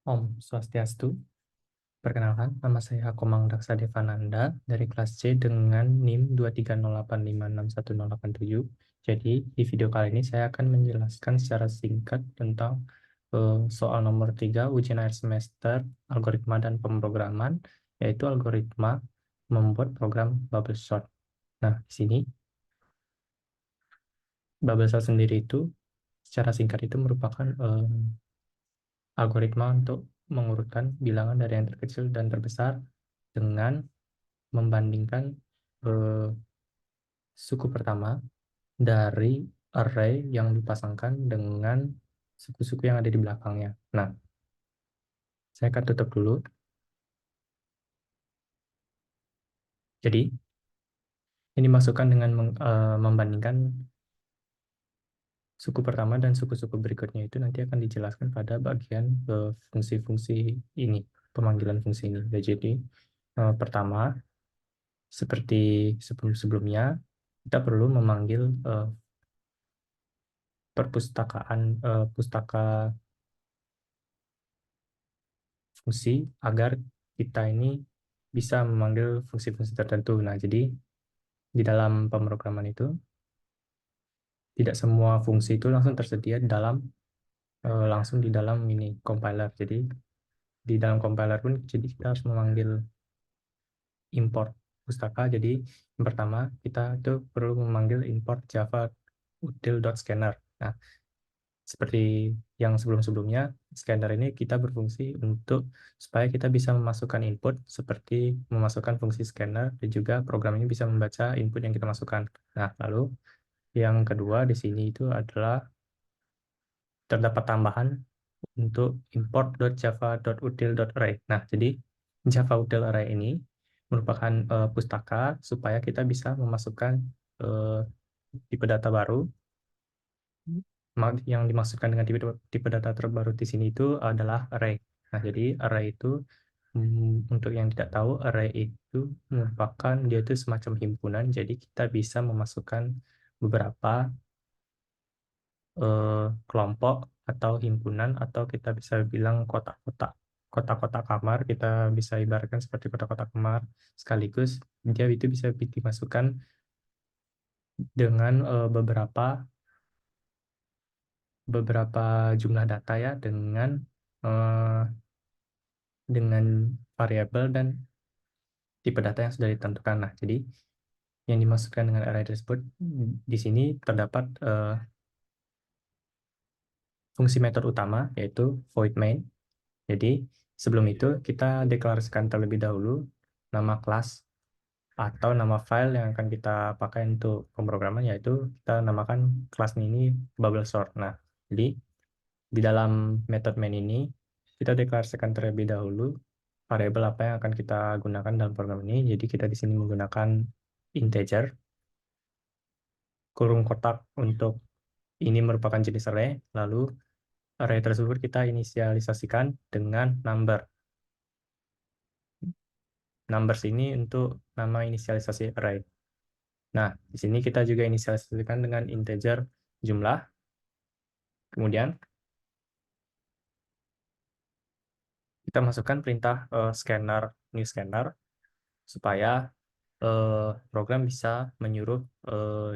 Om Swastiastu. Perkenalkan, nama saya Komang Daksa Devananda dari kelas C dengan NIM 230856108. Jadi, di video kali ini saya akan menjelaskan secara singkat tentang soal nomor 3 ujian akhir semester algoritma dan pemrograman, yaitu algoritma membuat program bubble sort. Nah, di sini bubble sort sendiri itu secara singkat itu merupakan algoritma untuk mengurutkan bilangan dari yang terkecil dan terbesar dengan membandingkan suku pertama dari array yang dipasangkan dengan suku-suku yang ada di belakangnya. Nah, saya akan tutup dulu. Jadi, ini dimasukkan dengan membandingkan suku pertama dan suku-suku berikutnya itu nanti akan dijelaskan pada bagian fungsi-fungsi ini, pemanggilan fungsi ini. Jadi, pertama, seperti sebelum-sebelumnya, kita perlu memanggil perpustakaan pustaka fungsi agar kita ini bisa memanggil fungsi-fungsi tertentu. Nah, jadi di dalam pemrograman itu tidak semua fungsi itu langsung tersedia langsung di dalam ini compiler. Jadi di dalam compiler pun jadi kita harus memanggil import pustaka. Jadi yang pertama kita itu perlu memanggil import java util.scanner. Nah, seperti yang sebelum-sebelumnya, scanner ini kita berfungsi untuk supaya kita bisa memasukkan input seperti memasukkan fungsi scanner dan juga program ini bisa membaca input yang kita masukkan. Nah, lalu yang kedua di sini itu adalah terdapat tambahan untuk import.java.util.array. Nah, jadi Java util array ini merupakan pustaka supaya kita bisa memasukkan tipe data baru. Yang dimaksudkan dengan tipe data terbaru di sini itu adalah array. Nah, jadi array itu untuk yang tidak tahu, array itu merupakan dia itu semacam himpunan. Jadi kita bisa memasukkan beberapa kelompok atau himpunan atau kita bisa bilang kotak-kotak kamar. Kita bisa ibaratkan seperti kotak-kotak kamar sekaligus dia itu bisa dimasukkan dengan beberapa jumlah data ya eh, dengan variabel dan tipe data yang sudah ditentukan. Nah, jadi yang dimasukkan dengan array tersebut di sini terdapat fungsi metode utama yaitu void main. Jadi sebelum itu kita deklarasikan terlebih dahulu nama kelas atau nama file yang akan kita pakai untuk pemrograman, yaitu kita namakan kelas ini bubble sort. Nah, jadi di dalam metode main ini kita deklarasikan terlebih dahulu variabel apa yang akan kita gunakan dalam program ini. Jadi kita di sini menggunakan integer, kurung kotak untuk ini merupakan jenis array, lalu array tersebut kita inisialisasikan dengan number. Numbers ini untuk nama inisialisasi array. Nah, di sini kita juga inisialisasikan dengan integer jumlah. Kemudian kita masukkan perintah scanner new scanner supaya program bisa menyuruh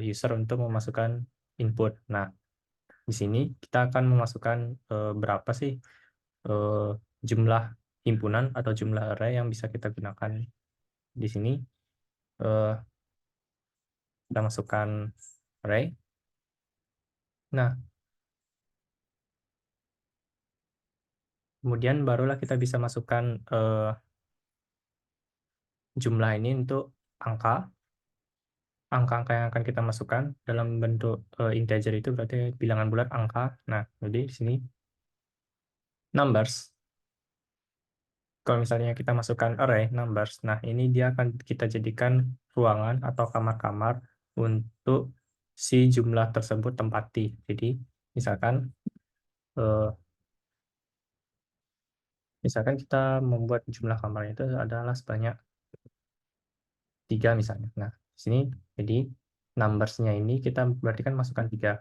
user untuk memasukkan input. Nah, di sini kita akan memasukkan berapa sih jumlah himpunan atau jumlah array yang bisa kita gunakan di sini. Kita masukkan array. Nah, kemudian barulah kita bisa masukkan jumlah ini untuk angka. Angka-angka yang akan kita masukkan dalam bentuk integer itu berarti bilangan bulat angka. Nah, jadi di sini numbers. Kalau misalnya kita masukkan array numbers, nah ini dia akan kita jadikan ruangan atau kamar-kamar untuk si jumlah tersebut tempati. Jadi misalkan kita membuat jumlah kamarnya itu adalah sebanyak 3 misalnya. Nah, di sini jadi numbers-nya ini kita berarti kan masukkan 3.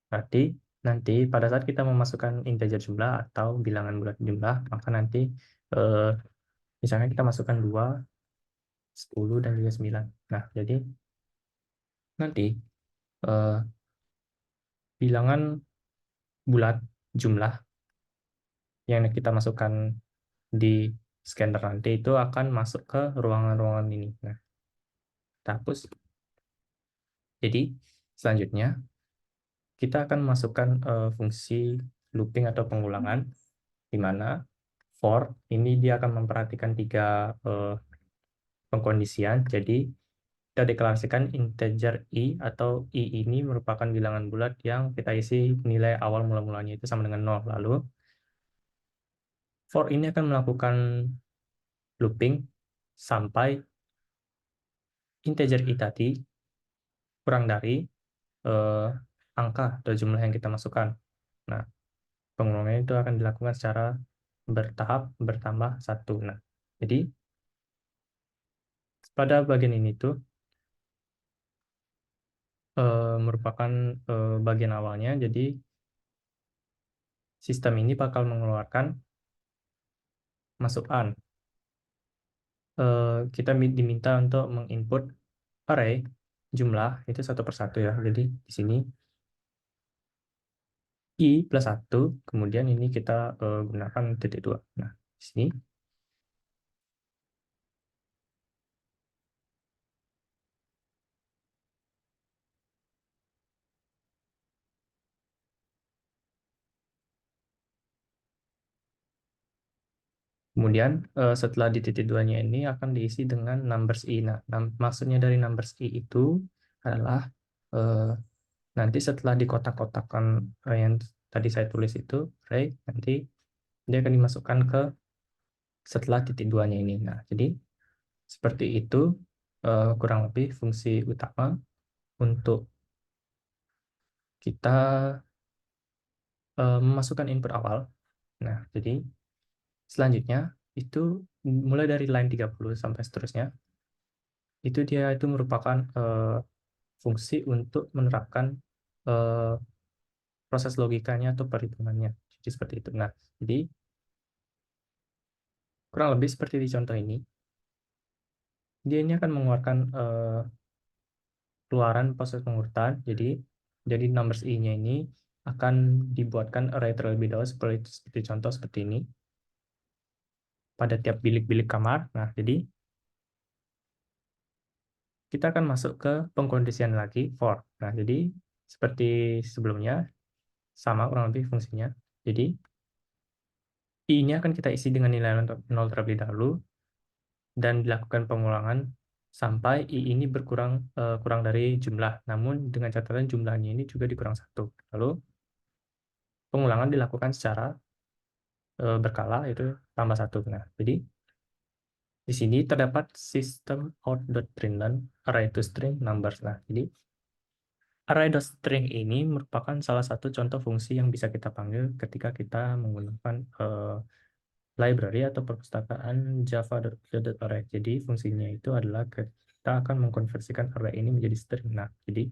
Berarti nanti pada saat kita memasukkan integer jumlah atau bilangan bulat jumlah, maka nanti eh, misalnya kita masukkan 2, 10, dan juga 9. Nah, jadi nanti eh, bilangan bulat jumlah yang kita masukkan di scanner nanti itu akan masuk ke ruangan-ruangan ini. Nah, kita hapus. Jadi, selanjutnya kita akan masukkan fungsi looping atau pengulangan, di mana for ini dia akan memperhatikan 3 pengkondisian. Jadi, kita deklarasikan integer i, atau i ini merupakan bilangan bulat yang kita isi nilai awal mula-mulanya itu sama dengan 0. Lalu, for ini akan melakukan looping sampai integer i tadi kurang dari eh, angka atau jumlah yang kita masukkan. Nah, pengulangan itu akan dilakukan secara bertahap bertambah 1. Nah, jadi pada bagian ini tuh merupakan bagian awalnya. Jadi sistem ini bakal mengeluarkan masukan. Kita diminta untuk menginput array jumlah itu satu persatu ya. Jadi di sini i plus 1, kemudian ini kita gunakan titik 2. Nah, di sini kemudian setelah di titik 2-nya ini akan diisi dengan numbers i. Nah, maksudnya dari numbers i itu adalah eh, nanti setelah di kotak-kotakan yang tadi saya tulis itu array, nanti dia akan dimasukkan ke setelah titik 2-nya ini. Nah, jadi seperti itu kurang lebih fungsi utama untuk kita memasukkan input awal. Nah, jadi selanjutnya itu mulai dari line 30 sampai seterusnya, itu dia itu merupakan fungsi untuk menerapkan eh, proses logikanya atau perhitungannya. Jadi seperti itu. Nah, jadi kurang lebih seperti di contoh ini, dia ini akan mengeluarkan keluaran proses pengurutan. Jadi numbers i-nya ini akan dibuatkan array terlebih dahulu seperti contoh seperti ini pada tiap bilik-bilik kamar. Nah, jadi kita akan masuk ke pengkondisian lagi for. Nah, jadi seperti sebelumnya sama kurang lebih fungsinya. Jadi i-nya akan kita isi dengan nilai 0 terlebih dahulu dan dilakukan pengulangan sampai i ini berkurang kurang dari jumlah. Namun dengan catatan jumlahnya ini juga dikurang 1. Lalu pengulangan dilakukan secara berkala, itu tambah 1. Nah, jadi di sini terdapat sistem out.println array to string numbers. Nah, jadi array.string ini merupakan salah satu contoh fungsi yang bisa kita panggil ketika kita menggunakan library atau perpustakaan java.array. Jadi fungsinya itu adalah kita akan mengkonversikan array ini menjadi string. Nah, jadi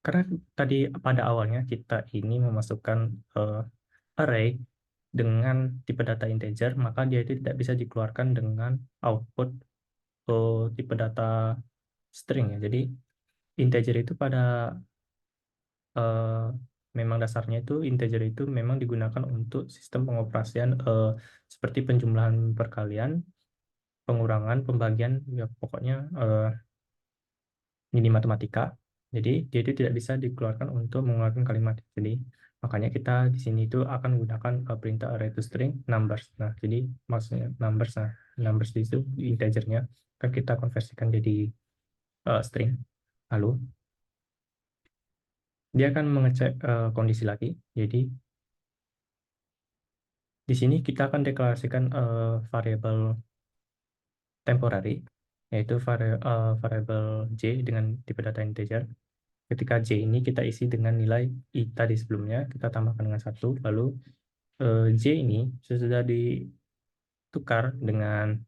karena tadi pada awalnya kita ini memasukkan array dengan tipe data integer, maka dia itu tidak bisa dikeluarkan dengan output tipe data string ya. Jadi integer itu pada eh, memang dasarnya itu integer itu memang digunakan untuk sistem pengoperasian seperti penjumlahan perkalian, pengurangan, pembagian, ya pokoknya ini matematika. Jadi dia itu tidak bisa dikeluarkan untuk mengeluarkan kalimat. Jadi makanya kita di sini itu akan menggunakan perintah array to string numbers. Nah, jadi maksudnya numbers. Nah, numbers itu integernya kan kita konversikan jadi string. Lalu dia akan mengecek kondisi lagi. Jadi di sini kita akan deklarasikan variabel temporary, yaitu variabel j dengan tipe data integer. Ketika j ini kita isi dengan nilai i tadi sebelumnya, kita tambahkan dengan 1, lalu j ini sudah ditukar dengan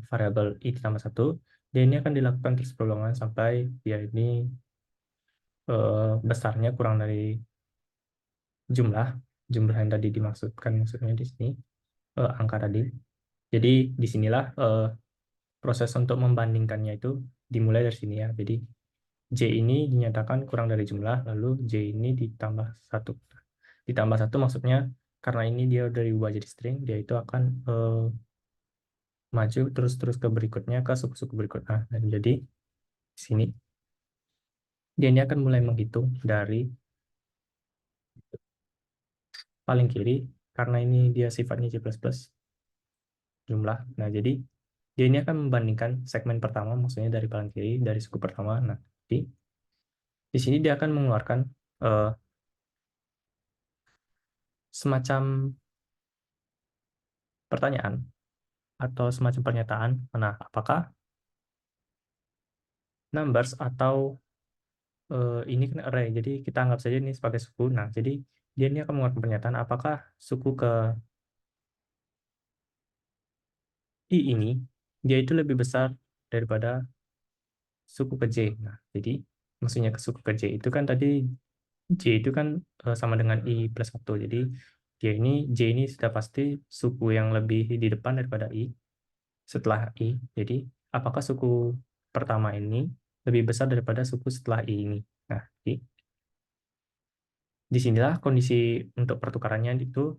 variabel i tambah 1, dia ini akan dilakukan terus perulangan sampai dia ini besarnya kurang dari jumlah jumlah yang tadi dimaksudkan, maksudnya di sini angka tadi. Jadi disinilah proses untuk membandingkannya itu dimulai dari sini ya. Jadi J ini dinyatakan kurang dari jumlah, lalu J ini ditambah satu. Ditambah satu maksudnya karena ini dia udah diubah jadi string, dia itu akan maju terus-terus ke berikutnya, ke suku-suku berikutnya. Dan jadi di sini dia ini akan mulai menghitung dari paling kiri, karena ini dia sifatnya C++ jumlah. Nah, jadi dia ini akan membandingkan segmen pertama, maksudnya dari paling kiri, dari suku pertama. Nah, di sini dia akan mengeluarkan uh, semacam pertanyaan atau semacam pernyataan. Nah, apakah numbers atau ini kan array, jadi kita anggap saja ini sebagai suku. Nah, jadi dia ini akan mengeluarkan pernyataan apakah suku ke I ini dia itu lebih besar daripada suku ke J. Nah, jadi maksudnya ke suku ke J itu kan tadi J itu kan sama dengan I plus 1. Jadi dia ini J ini sudah pasti suku yang lebih di depan daripada I setelah I. Jadi apakah suku pertama ini lebih besar daripada suku setelah I ini? Nah, disinilah kondisi untuk pertukarannya itu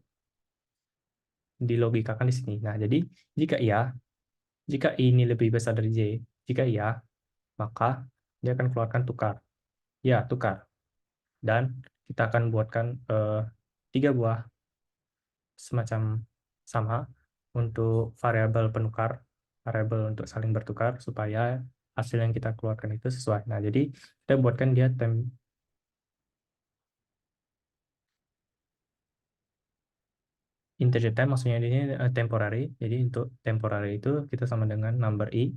dilogikakan di sini. Nah, jadi jika I ini lebih besar dari J, jika iya, maka dia akan keluarkan tukar. Ya, tukar. Dan kita akan buatkan 3 buah semacam sama untuk variabel penukar, variabel untuk saling bertukar supaya hasil yang kita keluarkan itu sesuai. Nah, jadi kita buatkan dia integer time, maksudnya ini temporary. Jadi untuk temporary itu kita sama dengan number i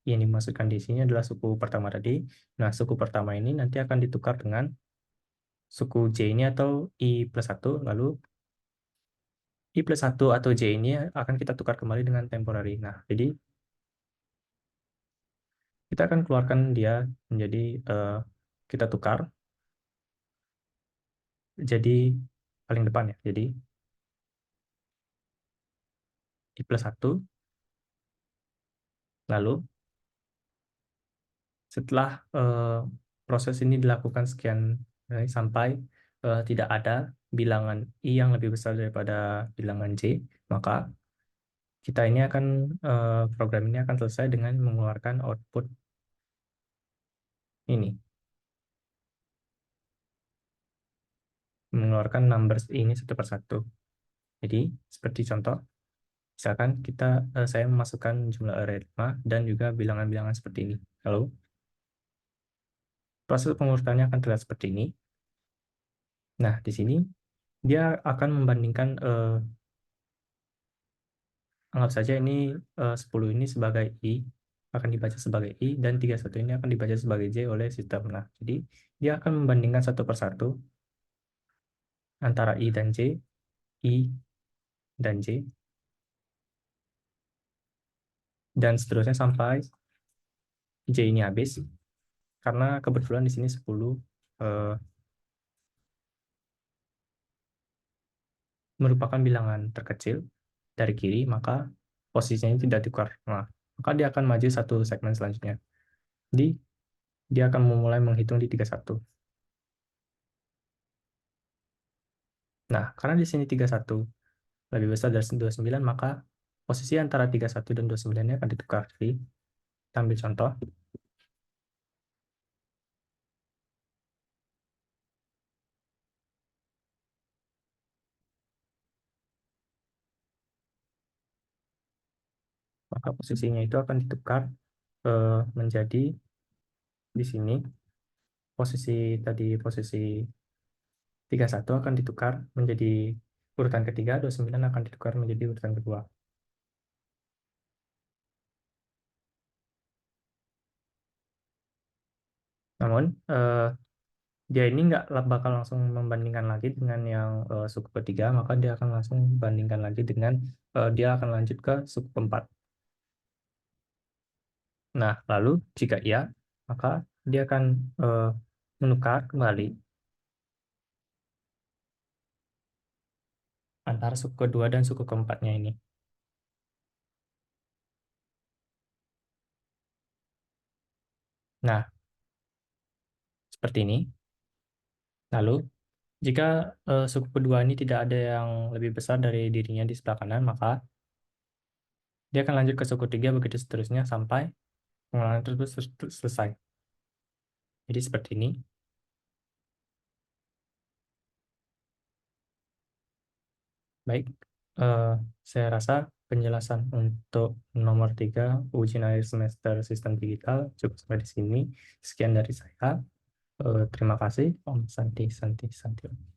yang dimasukkan di sini adalah suku pertama tadi. Nah, suku pertama ini nanti akan ditukar dengan suku J ini atau I plus 1, lalu I plus 1 atau J ini akan kita tukar kembali dengan temporary. Nah, jadi kita akan keluarkan dia menjadi, kita tukar jadi paling depan ya. Jadi I plus 1, lalu setelah proses ini dilakukan sekian sampai tidak ada bilangan I yang lebih besar daripada bilangan J, maka kita ini akan program ini akan selesai dengan mengeluarkan output ini, mengeluarkan numbers ini satu persatu. Jadi seperti contoh, misalkan saya memasukkan jumlah array 5 dan juga bilangan-bilangan seperti ini. Lalu proses pengurutannya akan terlihat seperti ini. Nah, di sini dia akan membandingkan, anggap saja ini 10 ini sebagai I, akan dibaca sebagai I, dan 31 ini akan dibaca sebagai J oleh sistem. Nah, jadi dia akan membandingkan satu persatu antara I dan J, dan seterusnya sampai J ini habis. Karena kebetulan di sini 10 merupakan bilangan terkecil dari kiri, maka posisinya tidak tukar. Nah, maka dia akan maju satu segmen selanjutnya. Jadi, dia akan memulai menghitung di 31. Nah, karena di sini 31 lebih besar dari 29, maka posisi antara 31 dan 29 ini akan ditukar. Jadi, kita ambil contoh. Maka posisinya itu akan ditukar menjadi di sini. Posisi 31 akan ditukar menjadi urutan ketiga, 29 akan ditukar menjadi urutan kedua. Namun, dia ini nggak bakal langsung membandingkan lagi dengan yang suku ketiga, maka dia akan langsung bandingkan lagi dengan, dia akan lanjut ke suku keempat. Nah, lalu jika iya, maka dia akan menukar kembali antara suku kedua dan suku keempatnya ini. Nah, seperti ini. Lalu, jika suku kedua ini tidak ada yang lebih besar dari dirinya di sebelah kanan, maka dia akan lanjut ke suku tiga begitu seterusnya sampai pengulangan tersebut selesai. Jadi seperti ini. Baik, eh, saya rasa penjelasan untuk nomor 3 ujian akhir semester sistem digital cukup sampai di sini. Sekian dari saya. Terima kasih. Om Santi Santi Santi.